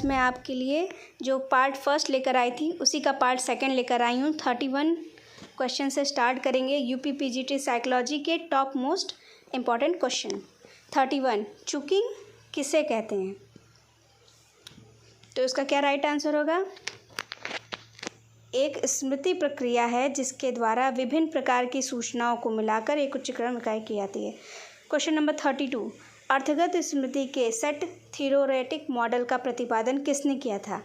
आज मैं आपके लिए जो पार्ट फर्स्ट लेकर आई थी उसी का पार्ट सेकंड लेकर आई हूँ। 31 क्वेश्चन से स्टार्ट करेंगे। यूपी पीजीटी साइकोलॉजी के टॉप मोस्ट इम्पॉर्टेंट क्वेश्चन। 31 चुकिंग किसे कहते हैं? तो इसका क्या राइट आंसर होगा? एक स्मृति प्रक्रिया है जिसके द्वारा विभिन्न प्रकार की सूचनाओं को मिलाकर एक उच्चीकरण इकाई की जाती है। क्वेश्चन नंबर 32 अर्थगत स्मृति के सेट थ्योरेटिक मॉडल का प्रतिपादन किसने किया था?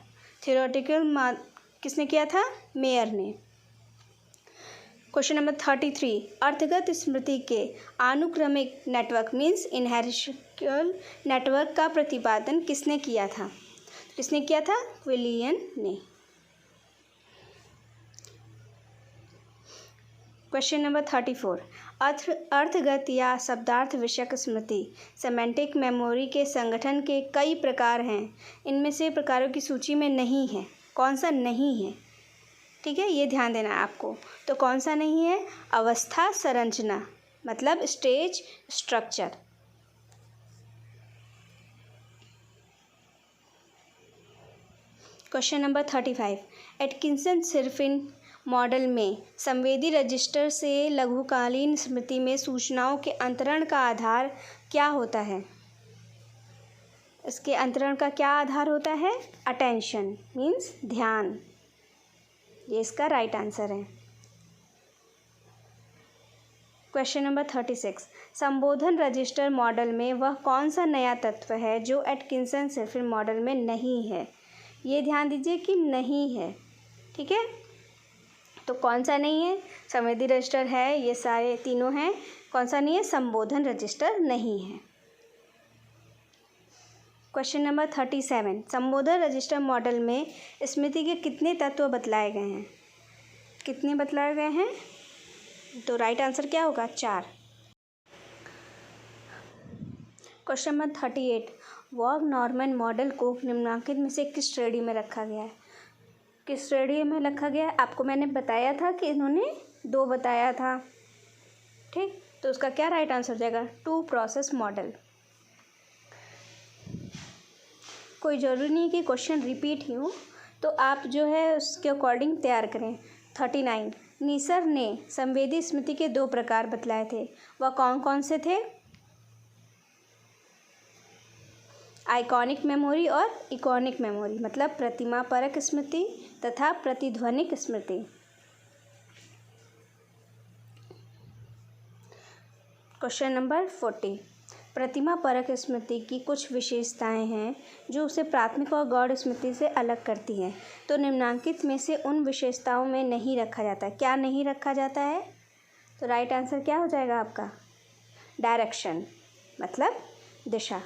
थ्योरेटिकल किसने किया था? मेयर ने। क्वेश्चन नंबर 33 अर्थगत स्मृति के आनुक्रमिक नेटवर्क मीन्स इनहेरिटेबल नेटवर्क का प्रतिपादन किसने किया था? किसने किया था? क्विलियन ने। क्वेश्चन नंबर 34 अर्थगत या शब्दार्थ विषयक स्मृति सेमेंटिक मेमोरी के संगठन के कई प्रकार हैं। इनमें से प्रकारों की सूची में नहीं है। कौन सा नहीं है? ठीक है, ये ध्यान देना है आपको। तो कौन सा नहीं है? अवस्था संरचना मतलब stage structure. Question number 35 Atkinson Shiffrin model में संवेदी रजिस्टर से लघुकालीन स्मृति में सूचनाओं के अंतरण का आधार क्या होता है? इसके अंतरण का क्या आधार होता है? अटेंशन मीन्स ध्यान। ये इसका राइट आंसर है। क्वेश्चन नंबर 36 संबोधन रजिस्टर मॉडल में वह कौन सा नया तत्व है जो एटकिंसन शिफ्रिन मॉडल में नहीं है? ये ध्यान दीजिए कि नहीं है। ठीक है, तो कौन सा नहीं है? संवेदी रजिस्टर है, ये सारे तीनों हैं। कौन सा नहीं है? संबोधन रजिस्टर नहीं है। क्वेश्चन नंबर 37 संबोधन रजिस्टर मॉडल में स्मृति के कितने तत्व बतलाए गए हैं? कितने बतलाए गए हैं? तो राइट आंसर क्या होगा? 4। क्वेश्चन नंबर 38 वॉग नॉर्मन मॉडल को निम्नलिखित में से किस श्रेणी में रखा गया है? किस श्रेणी में रखा गया है? आपको मैंने बताया था कि इन्होंने 2 बताया था। ठीक, तो उसका क्या राइट आंसर हो जाएगा? 2 प्रोसेस मॉडल। कोई ज़रूरी नहीं कि क्वेश्चन रिपीट ही हो, तो आप जो है उसके अकॉर्डिंग तैयार करें। 39 नीसर ने संवेदी स्मृति के 2 प्रकार बतलाए थे। वह कौन कौन से थे? आइकॉनिक मेमोरी और इकॉनिक मेमोरी मतलब प्रतिमा परक स्मृति तथा प्रतिध्वनिक स्मृति। क्वेश्चन नंबर 40 प्रतिमा परक स्मृति की कुछ विशेषताएं हैं जो उसे प्राथमिक और गौड़ स्मृति से अलग करती हैं। तो निम्नलिखित में से उन विशेषताओं में नहीं रखा जाता। क्या नहीं रखा जाता है? तो राइट आंसर क्या हो जाएगा आपका? डायरेक्शन मतलब दिशा।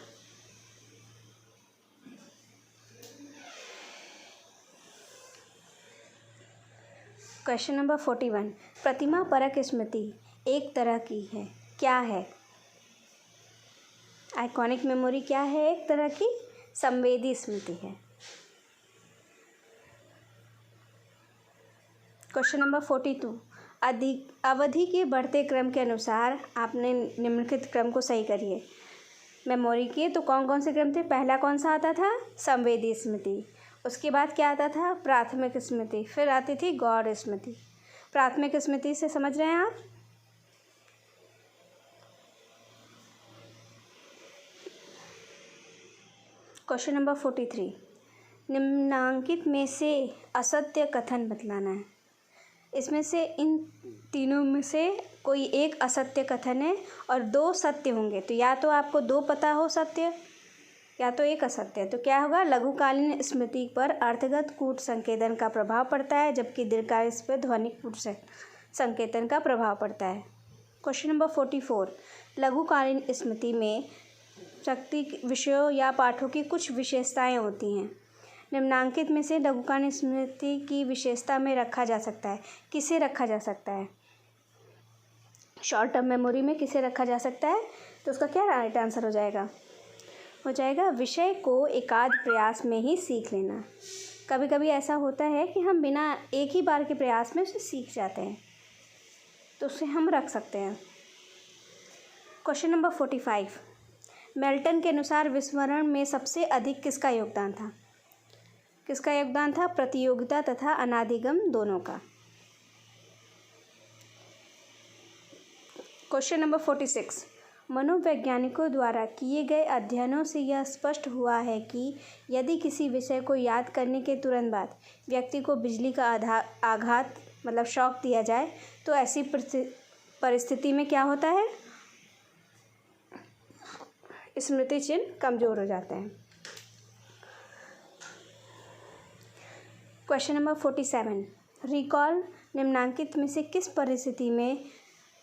क्वेश्चन नंबर 41 प्रतिमा परक स्मृति एक तरह की है। क्या है? आइकॉनिक मेमोरी क्या है? एक तरह की संवेदी स्मृति है। क्वेश्चन नंबर 42 अवधि के बढ़ते क्रम के अनुसार आपने निम्नलिखित क्रम को सही करिए। मेमोरी के तो कौन कौन से क्रम थे? पहला कौन सा आता था? संवेदी स्मृति। उसके बाद क्या आता था? प्राथमिक स्मृति। फिर आती थी गौड़ स्मृति। प्राथमिक स्मृति से समझ रहे हैं आप? क्वेश्चन नंबर 43 निम्नांकित में से असत्य कथन बतलाना है। इसमें से इन तीनों में से कोई एक असत्य कथन है और 2 सत्य होंगे। तो या तो आपको 2 पता हो सत्य या तो एक असत्य है। तो क्या होगा? लघुकालीन स्मृति पर अर्थगत कूट संकेतन का प्रभाव पड़ता है जबकि दीर्घकालीन पर ध्वनिक कूट संकेतन का प्रभाव पड़ता है। क्वेश्चन नंबर 44 लघुकालीन स्मृति में शक्ति विषयों या पाठों की कुछ विशेषताएं होती हैं। निम्नांकित में से लघुकालीन स्मृति की विशेषता में रखा जा सकता है। किसे रखा जा सकता है? शॉर्ट टर्म मेमोरी में किसे रखा जा सकता है? तो उसका क्या राइट आंसर हो जाएगा? हो जाएगा विषय को एकाध प्रयास में ही सीख लेना। कभी कभी ऐसा होता है कि हम बिना एक ही बार के प्रयास में उसे सीख जाते हैं, तो उसे हम रख सकते हैं। क्वेश्चन नंबर 45 मेल्टन के अनुसार विस्मरण में सबसे अधिक किसका योगदान था? किसका योगदान था? प्रतियोगिता तथा अनादिगम दोनों का। क्वेश्चन नंबर 46, मनोवैज्ञानिकों द्वारा किए गए अध्ययनों से यह स्पष्ट हुआ है कि यदि किसी विषय को याद करने के तुरंत बाद व्यक्ति को बिजली का आघात मतलब शॉक दिया जाए तो ऐसी परिस्थिति में क्या होता है? स्मृति चिन्ह कमजोर हो जाते हैं। क्वेश्चन नंबर 47, रिकॉल निम्नांकित में से किस परिस्थिति में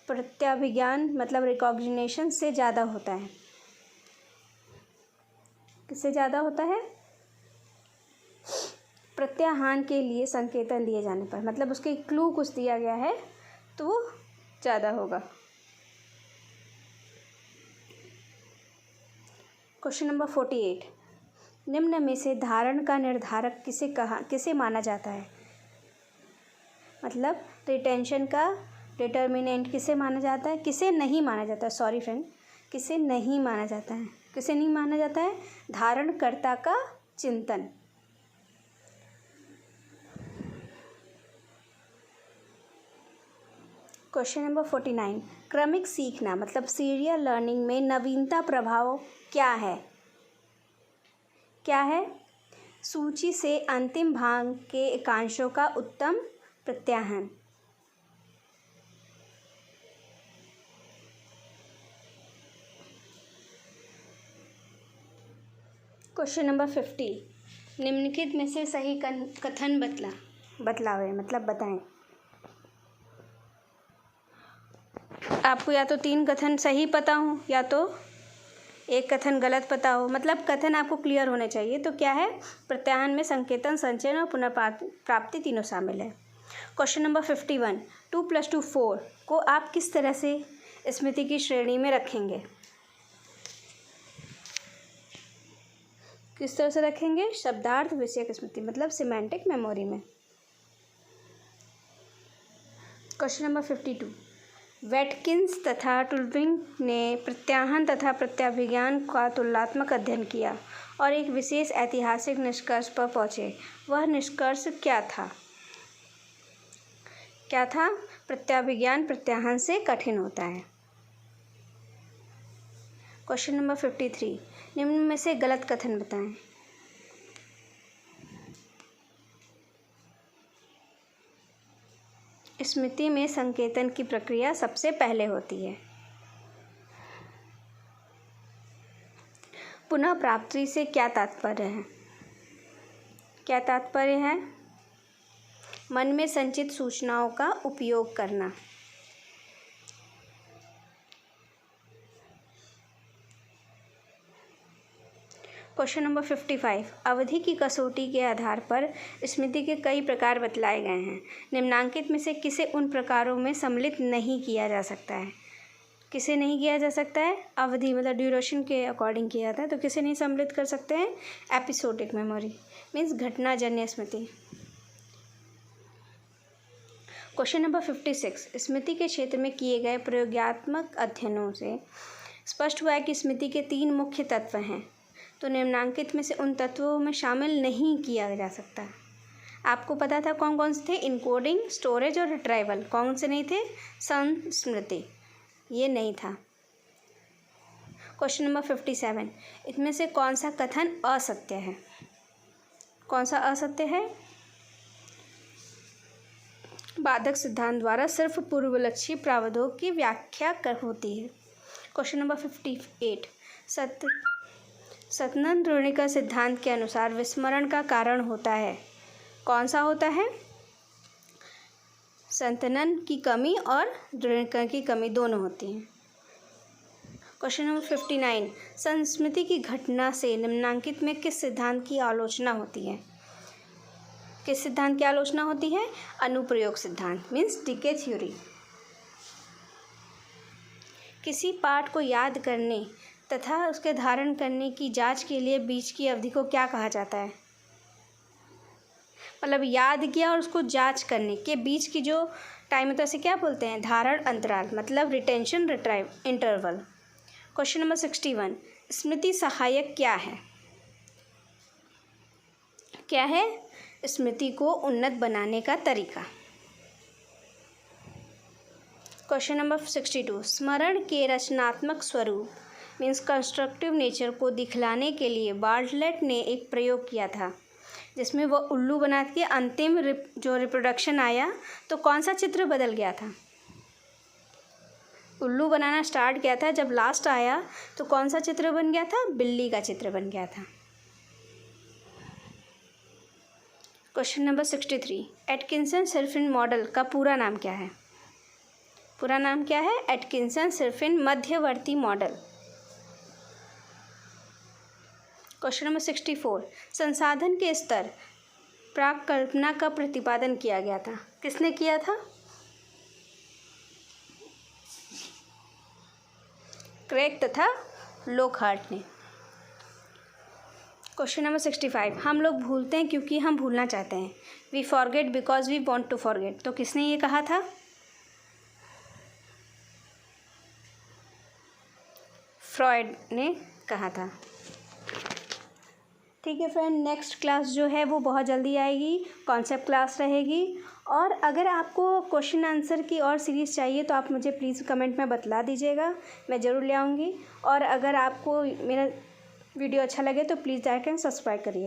प्रत्याभिज्ञान मतलब रिकॉग्निशन से ज़्यादा होता है? किससे ज़्यादा होता है? प्रत्याहान के लिए संकेतन दिए जाने पर, मतलब उसके क्लू कुछ दिया गया है तो वो ज़्यादा होगा। क्वेश्चन नंबर 48, निम्न में से धारण का निर्धारक किसे माना जाता है? मतलब रिटेंशन का डिटर्मिनेंट किसे माना जाता है? किसे नहीं माना जाता है? सॉरी फ्रेंड, किसे नहीं माना जाता है? किसे नहीं माना जाता है? धारणकर्ता का चिंतन। क्वेश्चन नंबर 49, क्रमिक सीखना मतलब सीरियल लर्निंग में नवीनता प्रभाव क्या है? क्या है? सूची से अंतिम भाग के एकांशों का उत्तम प्रत्याहन। क्वेश्चन नंबर 50, निम्नलिखित में से सही कथन बतलावे मतलब बताएं। आपको या तो 3 कथन सही पता हो या तो एक कथन गलत पता हो, मतलब कथन आपको क्लियर होने चाहिए। तो क्या है? प्रत्याहन में संकेतन, संचयन और पुनर्प्राप्ति तीनों शामिल है। क्वेश्चन नंबर 51, 2 + 2 4 को आप किस तरह से स्मृति की श्रेणी में रखेंगे? किस तरह से रखेंगे? शब्दार्थ विषयक स्मृति मतलब सिमेंटिक मेमोरी में। क्वेश्चन नंबर 52, वेटकिंस तथा टुल्विंग ने प्रत्याहन तथा प्रत्याभिज्ञान का तुलनात्मक अध्ययन किया और एक विशेष ऐतिहासिक निष्कर्ष पर पहुंचे। वह निष्कर्ष क्या था? क्या था? प्रत्याभिज्ञान प्रत्याहन से कठिन होता है। क्वेश्चन नंबर 53, निम्न में से गलत कथन बताएं। स्मृति में संकेतन की प्रक्रिया सबसे पहले होती है। पुनः प्राप्ति से क्या तात्पर्य है? क्या तात्पर्य है? मन में संचित सूचनाओं का उपयोग करना। क्वेश्चन नंबर 55, अवधि की कसौटी के आधार पर स्मृति के कई प्रकार बतलाए गए हैं। निम्नांकित में से किसे उन प्रकारों में सम्मिलित नहीं किया जा सकता है? किसे नहीं किया जा सकता है? अवधि मतलब ड्यूरेशन के अकॉर्डिंग किया जाता है, तो किसे नहीं सम्मिलित कर सकते हैं? एपिसोडिक मेमोरी मीन्स घटनाजन्य स्मृति। क्वेश्चन नंबर 56, स्मृति के क्षेत्र में किए गए प्रयोगात्मक अध्ययनों से स्पष्ट हुआ है कि स्मृति के 3 मुख्य तत्व हैं, तो निम्नांकित में से उन तत्वों में शामिल नहीं किया जा सकता। आपको पता था कौन कौन से थे? इनकोडिंग, स्टोरेज और रिट्राइवल। कौन से नहीं थे? संस्मृति, ये नहीं था। क्वेश्चन नंबर 57, इसमें से कौन सा कथन असत्य है? कौन सा असत्य है? बाधक सिद्धांत द्वारा सिर्फ पूर्वलक्षी प्रावधानों की व्याख्या होती है। क्वेश्चन नंबर 58, सतनन द्रोणिका सिद्धांत के अनुसार विस्मरण का कारण होता है। कौन सा होता है? संतनन की कमी और द्रोणिका की कमी दोनों होती हैं। क्वेश्चन नंबर 59, संस्मृति की घटना से निम्नांकित में किस सिद्धांत की आलोचना होती है? किस सिद्धांत की आलोचना होती है? अनुप्रयोग सिद्धांत मीन्स डीके थ्योरी। किसी पाठ को याद करने तथा उसके धारण करने की जांच के लिए बीच की अवधि को क्या कहा जाता है? मतलब याद किया और उसको जांच करने के बीच की जो टाइम होता है उसे क्या बोलते हैं? धारण अंतराल मतलब retention retrieve interval. Question number 61, स्मृति सहायक क्या है? क्या है? स्मृति को उन्नत बनाने का तरीका। क्वेश्चन नंबर 62, स्मरण के रचनात्मक स्वरूप मीन्स कंस्ट्रक्टिव नेचर को दिखलाने के लिए बार्टलेट ने एक प्रयोग किया था, जिसमें वह उल्लू बना के अंतिम जो रिप्रोडक्शन आया तो कौन सा चित्र बदल गया था? उल्लू बनाना स्टार्ट किया था, जब लास्ट आया तो कौन सा चित्र बन गया था? बिल्ली का चित्र बन गया था। क्वेश्चन नंबर 63, एटकिंसन-शिफ्रिन मॉडल का पूरा नाम क्या है? पूरा नाम क्या है? एटकिंसन-शिफ्रिन मध्यवर्ती मॉडल। क्वेश्चन नंबर 64, संसाधन के स्तर प्राक कल्पना का प्रतिपादन किया गया था, किसने किया था? क्रेग तथा लोकहार्ट ने। क्वेश्चन नंबर 65, हम लोग भूलते हैं क्योंकि हम भूलना चाहते हैं। We forget because we want to forget, तो किसने ये कहा था? फ्रॉइड ने कहा था। ठीक है फ्रेंड, नेक्स्ट क्लास जो है वो बहुत जल्दी आएगी, कॉन्सेप्ट क्लास रहेगी। और अगर आपको क्वेश्चन आंसर की और सीरीज़ चाहिए तो आप मुझे प्लीज़ कमेंट में बतला दीजिएगा, मैं ज़रूर ले आऊँगी। और अगर आपको मेरा वीडियो अच्छा लगे तो प्लीज़ लाइक एंड सब्सक्राइब करिए।